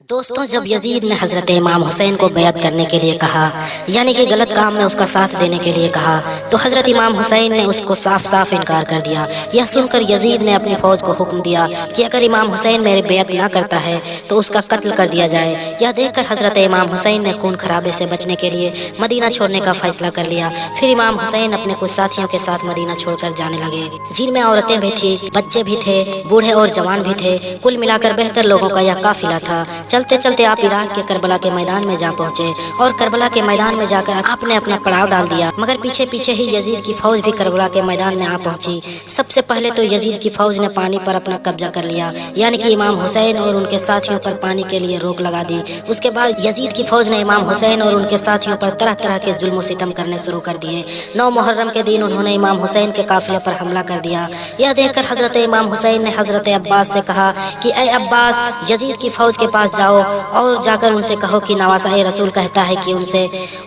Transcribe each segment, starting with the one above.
दोस्तों, जब यजीद ने हज़रत इमाम हुसैन को बैत करने के लिए कहा, यानी कि गलत काम में उसका साथ देने के लिए कहा, तो हज़रत इमाम हुसैन ने उसको साफ साफ इनकार कर दिया। यह सुनकर यजीद ने अपनी फ़ौज को हुक्म दिया कि अगर इमाम हुसैन मेरे बैत ना करता है तो उसका कत्ल कर दिया जाए। यह देखकर हज़रत इमाम हुसैन ने खून खराबे से बचने के लिए मदीना छोड़ने का फैसला कर लिया। फिर इमाम हुसैन अपने कुछ साथियों के साथ मदीना छोड़कर जाने लगे, जिनमें औरतें भी थी, बच्चे भी थे, बूढ़े और जवान भी थे। कुल मिलाकर बेहतर लोगों का यह काफिला था। चलते चलते आप इराक के करबला के मैदान में जा पहुंचे और करबला के मैदान में जाकर आपने अपना पड़ाव डाल दिया। मगर पीछे पीछे ही यजीद की फौज भी करबला के मैदान में आ पहुंची। सबसे पहले तो यजीद की फौज ने पानी पर अपना कब्जा कर लिया, यानी कि इमाम हुसैन और उनके साथियों पर पानी के लिए रोक लगा दी। उसके बाद यजीद की फौज ने इमाम हुसैन और उनके साथियों पर तरह तरह के जुल्म सितम करने शुरू कर दिए। 9 मुहर्रम के दिन उन्होंने इमाम हुसैन के काफिले पर हमला कर दिया। यह देखकर हजरत इमाम हुसैन ने हजरत अब्बास से कहा कि ऐ अब्बास, यजीद की फौज के पास जाओ और जाकर उनसे कहो कि नवासा रसूल कहता है कि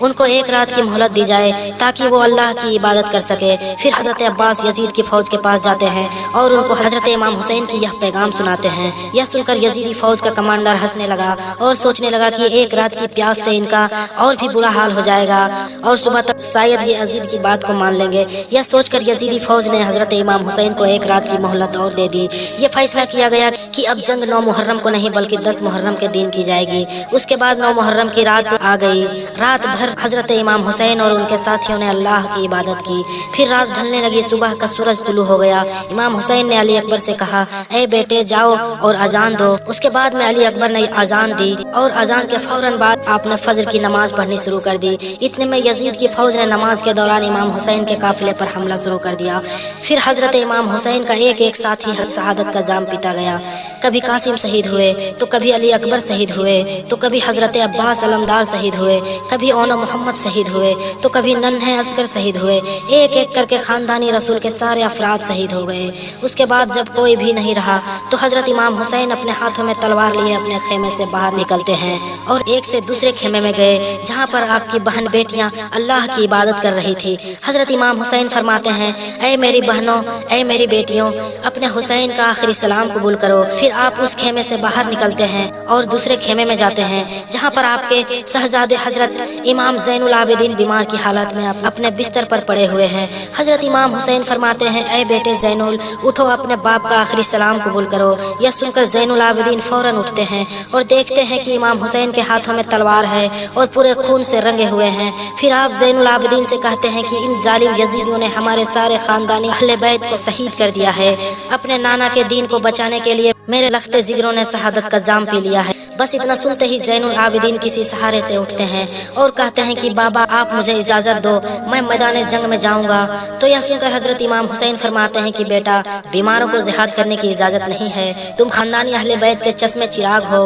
उनको एक रात की मोहलत दी जाए ताकि वो अल्लाह की इबादत कर सके। फिर हजरत अब्बास यजीद की फौज के पास जाते हैं और उनको हजरत इमाम हुसैन की यह पैगाम सुनाते हैं। यह सुनकर यजीदी फौज का कमांडर हंसने लगा और सोचने लगा कि एक रात की प्यास से इनका और भी बुरा हाल हो जाएगा और सुबह तक शायद ये यजीद की बात को मान लेंगे। यह सोचकर यजीदी फौज ने हजरत इमाम हुसैन को एक रात की मोहलत और दे दी। ये फैसला किया गया कि अब जंग 9 मुहर्रम को नहीं बल्कि 10 मुहर्रम के दिन की जाएगी। उसके बाद 9 मुहर्रम की रात आ गई। रात भर हजरत इमाम हुसैन और उनके साथियों ने अल्लाह की इबादत की। फिर रात ढलने लगी, सुबह का सूरज तुलू हो गया। इमाम हुसैन ने अली अकबर से कहा, ऐ बेटे जाओ और अजान दो। उसके बाद में अली अकबर ने अजान दी और अजान के फौरन बाद आपने फजर की नमाज पढ़नी शुरू कर दी। इतने में यजीद की फौज ने नमाज के दौरान इमाम हुसैन के काफिले पर हमला शुरू कर दिया। फिर हजरत इमाम हुसैन का एक एक साथी शहादत का जाम पीता गया। कभी कासिम शहीद हुए, तो कभी अली अकबर शहीद हुए, तो कभी हजरत अब्बास अलमदार शहीद हुए, कभी ओनो मोहम्मद शहीद हुए, तो कभी नन्हे अस्कर शहीद हुए। एक एक करके खानदानी रसूल के सारे अफराद शहीद हो गए। उसके बाद जब कोई भी नहीं रहा तो हजरत इमाम हुसैन अपने हाथों में तलवार लिए अपने खेमे से बाहर निकलते हैं और एक से दूसरे खेमे में गए जहाँ पर आपकी बहन बेटियाँ अल्लाह की इबादत कर रही थी। हजरत इमाम हुसैन फरमाते हैं, ऐ मेरी बहनों, ऐ मेरी बेटियों, अपने हुसैन का आखिरी सलाम कबूल करो। फिर आप उस खेमे से बाहर निकलते हैं और दूसरे खेमे में जाते हैं जहाँ पर आपके शहजादे हजरत इमाम ज़ैनुल आबिदीन बीमार की हालत में अपने बिस्तर पर पड़े हुए हैं। हजरत इमाम हुसैन फरमाते हैं, ऐ बेटे ज़ैनुल, उठो, अपने बाप का आखिरी सलाम कबूल करो। यह सुनकर ज़ैनुल आबिदीन फौरन उठते हैं और देखते हैं कि इमाम हुसैन के हाथों में तलवार है और पूरे खून से रंगे हुए हैं। फिर आप ज़ैनुल आबिदीन से कहते हैं कि इन जालिम यजीदियों ने हमारे सारे खानदानी अहले बैत को शहीद कर दिया है। अपने नाना के दीन को बचाने के लिए मेरे लखते जिगरों ने शहादत का जाम पी लिया है। बस इतना सुनते ही ज़ैनुल आबिदीन किसी सहारे से उठते हैं और कहते हैं कि बाबा, आप मुझे इजाज़त दो, मैं मैदान जंग में जाऊंगा। तो यह सुनकर हजरत इमाम हुसैन फरमाते हैं कि बेटा, बीमारों को जिहाद करने की इजाज़त नहीं है। तुम खानदानी अहले बैत के चश्मे चिराग हो,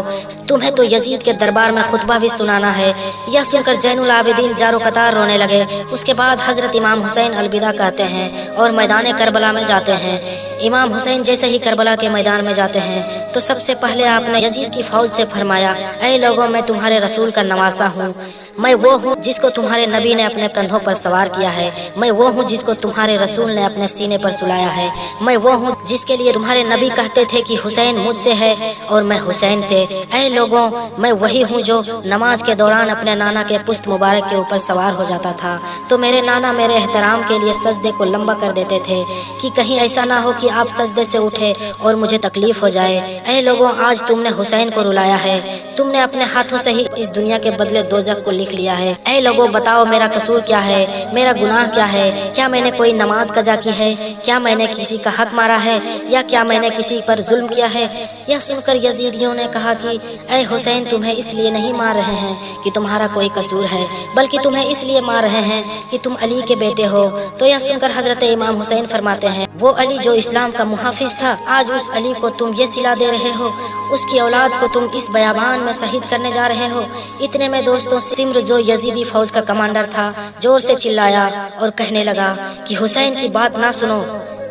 तुम्हें तो यजीद के दरबार में खुतबा भी सुनाना है। यह सुनकर ज़ैनुल आबिदीन जारो कतार रोने लगे। उसके बाद हजरत इमाम हुसैन अलविदा कहते हैं और मैदान करबला में जाते हैं। इमाम हुसैन जैसे ही करबला के मैदान में जाते हैं तो सबसे पहले आपने यजीद की फौज से फरमाया, ऐ लोगों, मैं तुम्हारे रसूल का नवासा हूँ। मैं वो हूँ जिसको तुम्हारे नबी ने अपने कंधों पर सवार किया है। मैं वो हूँ जिसको तुम्हारे रसूल ने अपने सीने पर सुलाया है। मैं वो हूँ जिसके लिए तुम्हारे नबी कहते थे कि हुसैन मुझसे है और मैं हुसैन से। ऐ लोगों, मैं वही हूँ जो नमाज के दौरान अपने नाना के पुश्त मुबारक के ऊपर सवार हो जाता था तो मेरे नाना मेरे एहतराम के लिए सजदे को लंबा कर देते थे कि कहीं ऐसा ना हो कि आप सजदे से उठे और मुझे तकलीफ हो जाए। ऐ लोगों, आज तुमने हुसैन को रुलाया है। तुमने अपने हाथों से ही इस दुनिया के बदले दोजख को लिख लिया है। ऐ लोगों, बताओ मेरा कसूर क्या है, मेरा गुनाह क्या है? क्या मैंने कोई नमाज कजा की है? क्या मैंने किसी का हक मारा है या क्या मैंने किसी पर जुल्म किया है? यह सुनकर यजीदियों ने कहा कि ऐ हुसैन, तुम्हें इसलिए नहीं मार रहे हैं कि तुम्हारा कोई कसूर है, बल्कि तुम्हें इसलिए मार रहे हैं कि तुम अली के बेटे हो। तो यह सुनकर हजरत इमाम हुसैन फरमाते हैं, वो अली जो इस्लाम का मुहाफिज था, आज उस अली को तुम ये सिला दे रहे हो, उसकी औलाद को तुम इस बयाबान में शहीद करने जा रहे हो। इतने में दोस्तों, सिमर जो यजीदी फौज का कमांडर था जोर से चिल्लाया और कहने लगा कि हुसैन की बात ना सुनो,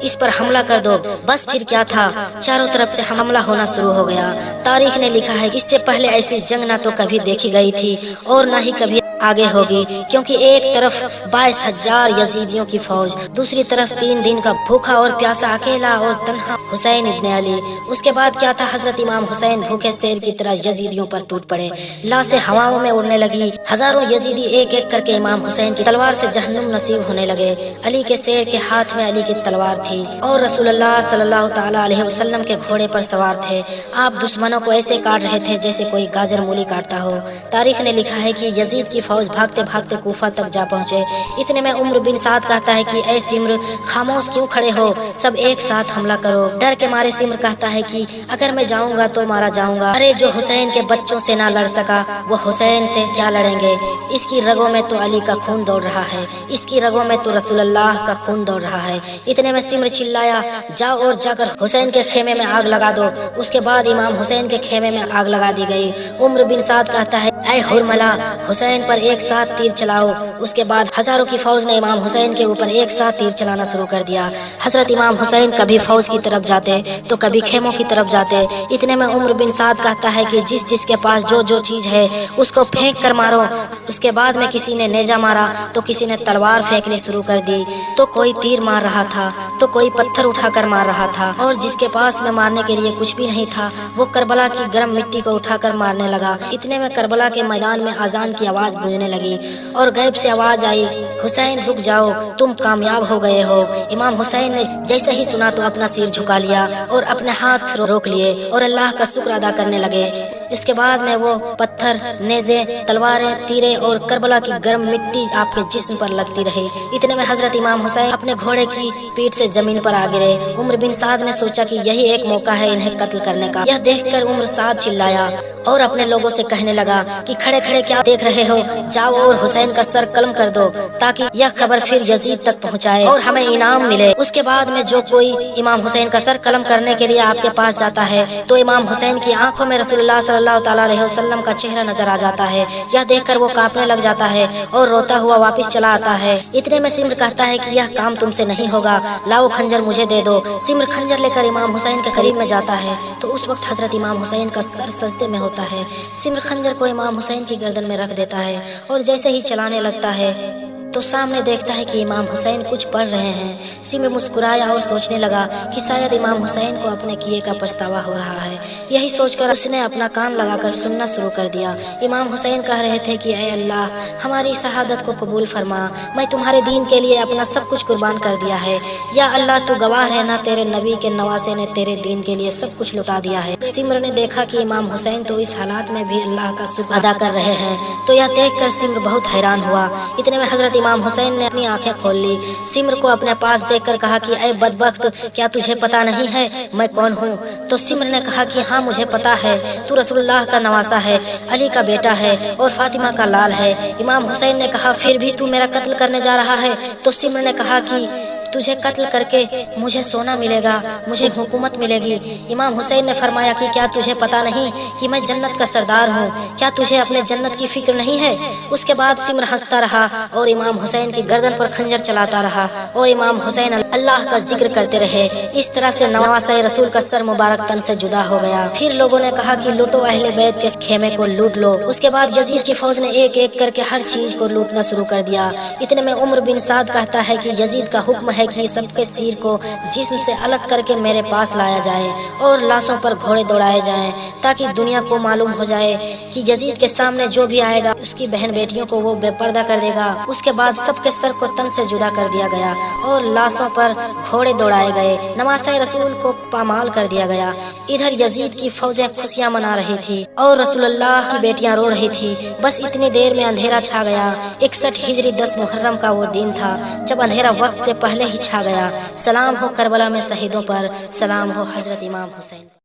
इस पर हमला कर दो। बस फिर क्या था, चारों तरफ से हमला होना शुरू हो गया। तारीख ने लिखा है, इससे पहले ऐसी जंग ना तो कभी देखी गई थी और ना ही कभी आगे होगी, क्योंकि एक तरफ 22,000 यजीदियों की फौज, दूसरी तरफ 3 दिन का भूखा और प्यासा अकेला और तन्हा हुसैन इब्न अली। उसके बाद क्या था, हजरत इमाम हुसैन भूखे शेर की तरह यजीदियों पर टूट पड़े। लाशें हवाओं में उड़ने लगी। हजारों यजीदी एक एक करके इमाम हुसैन की तलवार से जहन्नुम नसीब होने लगे। अली के शेर के हाथ में अली की तलवार थी और रसूलुल्लाह सल्लल्लाहु ताला अलैहि वसल्लम के घोड़े पर सवार थे। आप दुश्मनों को ऐसे काट रहे थे जैसे कोई गाजर मूली काटता हो। तारीख ने लिखा है कि यजीद की फौज भागते भागते कूफा तक जा पहुंचे। इतने में उम्र बिन साद कहता है कि ऐ सिम्र, खामोश क्यों खड़े हो, सब एक साथ हमला करो। डर के मारे सिम्र कहता है कि अगर मैं जाऊंगा तो मारा जाऊंगा। अरे जो हुसैन के बच्चों से ना लड़ सका वो हुसैन से क्या लड़ेंगे। इसकी रगों में तो अली का खून दौड़ रहा है, इसकी रगों में तो रसूलुल्लाह का खून दौड़ रहा है। इतने में सिम्र चिल्लाया, जाओ और जाकर हुसैन के खेमे में आग लगा दो। उसके बाद इमाम हुसैन के खेमे में आग लगा दी गई। उम्र बिन साद कहता है, ऐ हुरमला, हुसैन पर एक साथ तीर चलाओ। उसके बाद हजारों की फौज ने इमाम हुसैन के ऊपर एक साथ तीर चलाना शुरू कर दिया। हजरत इमाम हुसैन कभी फौज की तरफ जाते तो कभी खेमों की तरफ जाते। इतने में उम्र बिन साद कहता है कि जिस जिसके पास जो जो चीज है उसको फेंक कर मारो। उसके बाद में किसी ने नेजा मारा तो किसी ने तलवार फेंकनी शुरू कर दी, तो कोई तीर मार रहा था तो कोई पत्थर उठाकर मार रहा था, और जिसके पास में मारने के लिए कुछ भी नहीं था वो करबला की गर्म मिट्टी को उठाकर मारने लगा। इतने में करबला के मैदान में अजान की आवाज गूंजने लगी और गैब से आवाज आई, हुसैन रुक जाओ, तुम कामयाब हो गए हो। इमाम हुसैन ने जैसे ही सुना तो अपना सिर झुका लिया और अपने हाथ रोक लिए और अल्लाह का शुक्र अदा करने लगे। इसके बाद में वो पत्थर, नेज़े, तलवारें, तीरे और करबला की गर्म मिट्टी आपके जिस्म पर लगती रही। इतने में हजरत इमाम हुसैन अपने घोड़े की पीठ से जमीन पर आ गिरे। उम्र बिन साद ने सोचा कि यही एक मौका है इन्हें कत्ल करने का। यह देखकर उम्र साद चिल्लाया और अपने लोगों से कहने लगा कि खड़े खड़े क्या देख रहे हो, जाओ और हुसैन का सर कलम कर दो ताकि यह खबर फिर यजीद तक पहुंचाए और हमें इनाम मिले। उसके बाद में जो कोई इमाम हुसैन का सर कलम करने के लिए आपके पास जाता है तो इमाम हुसैन की आंखों में रसूलुल्लाह सल्लल्लाहु ताला अलैहि वसल्लम का चेहरा नजर आ जाता है। यह देखकर वो कांपने लग जाता है और रोता हुआ वापस चला आता है। इतने में सिम्र कहता है कि यह काम तुमसे नहीं होगा, लाओ खंजर मुझे दे दो। सिम्र खंजर लेकर इमाम हुसैन के करीब में जाता है तो उस वक्त हजरत इमाम हुसैन का सर सजदे में होता है। सिम्र खंजर को इमाम हुसैन की गर्दन में रख देता है और जैसे ही चलाने लगता है तो सामने देखता है कि इमाम हुसैन कुछ पढ़ रहे हैं। सिम्र मुस्कुराया और सोचने लगा कि शायद इमाम हुसैन को अपने किए का पछतावा हो रहा है। यही सोचकर उसने अपना कान लगाकर सुनना शुरू कर दिया। इमाम हुसैन कह रहे थे कि ऐ अल्लाह, हमारी शहादत को कबूल फरमा, मैं तुम्हारे दीन के लिए अपना सब कुछ कुर्बान कर दिया है। या अल्लाह, तू गवाह रहना, तेरे नबी के नवासे ने तेरे दीन के लिए सब कुछ लुटा दिया है। सिम्र ने देखा कि इमाम हुसैन तो इस हालात में भी अल्लाह का शुक्र अदा कर रहे हैं, तो यह देखकर सिम्र बहुत हैरान हुआ। इतने में हजरत इमाम हुसैन ने अपनी आंखें खोल ली। सिम्र को अपने पास देखकर कहा कि ऐ बदबख्त, क्या तुझे पता नहीं है मैं कौन हूँ? तो सिम्र ने कहा कि हाँ मुझे पता है, तू रसूलुल्लाह का नवासा है, अली का बेटा है और फातिमा का लाल है। इमाम हुसैन ने कहा फिर भी तू मेरा कत्ल करने जा रहा है? तो सिम्र ने कहा कि तुझे कत्ल करके मुझे सोना मिलेगा, मुझे हुकूमत मिलेगी। इमाम हुसैन ने फरमाया कि क्या तुझे पता नहीं कि मैं जन्नत का सरदार हूँ? क्या तुझे अपने जन्नत की फिक्र नहीं है? उसके बाद सिम्र हंसता रहा और इमाम हुसैन की गर्दन पर खंजर चलाता रहा और इमाम हुसैन अल्लाह का जिक्र करते रहे। इस तरह से नवासा रसूल का सर मुबारक तन से जुदा हो गया। फिर लोगों ने कहा कि लूटो अहले बैत के खेमे को लूट लो। उसके बाद यजीद की फौज ने एक एक करके हर चीज को लूटना शुरू कर दिया। इतने में उम्र बिन साद कहता है कि यजीद का हुक्म है कि सबके सिर को जिस्म से अलग करके मेरे पास लाया जाए और लाशों पर घोड़े दौड़ाए जाएं, ताकि दुनिया को मालूम हो जाए कि यजीद के सामने जो भी आएगा उसकी बहन बेटियों को वो बेपर्दा कर देगा। उसके बाद सबके सर को तन से जुदा कर दिया गया और लाशों पर घोड़े दौड़ाए गए। नवासा रसूल को पामाल कर दिया गया। इधर यजीद की फौजें खुशियां मना रही थी और रसूलुल्लाह की बेटियां रो रही थी। बस इतनी देर में अंधेरा छा गया। 61 हिजरी 10 मुहर्रम का वो दिन था जब अंधेरा वक्त से पहले ही छा गया। सलाम हो करबला में शहीदों पर, सलाम हो हजरत इमाम हुसैन।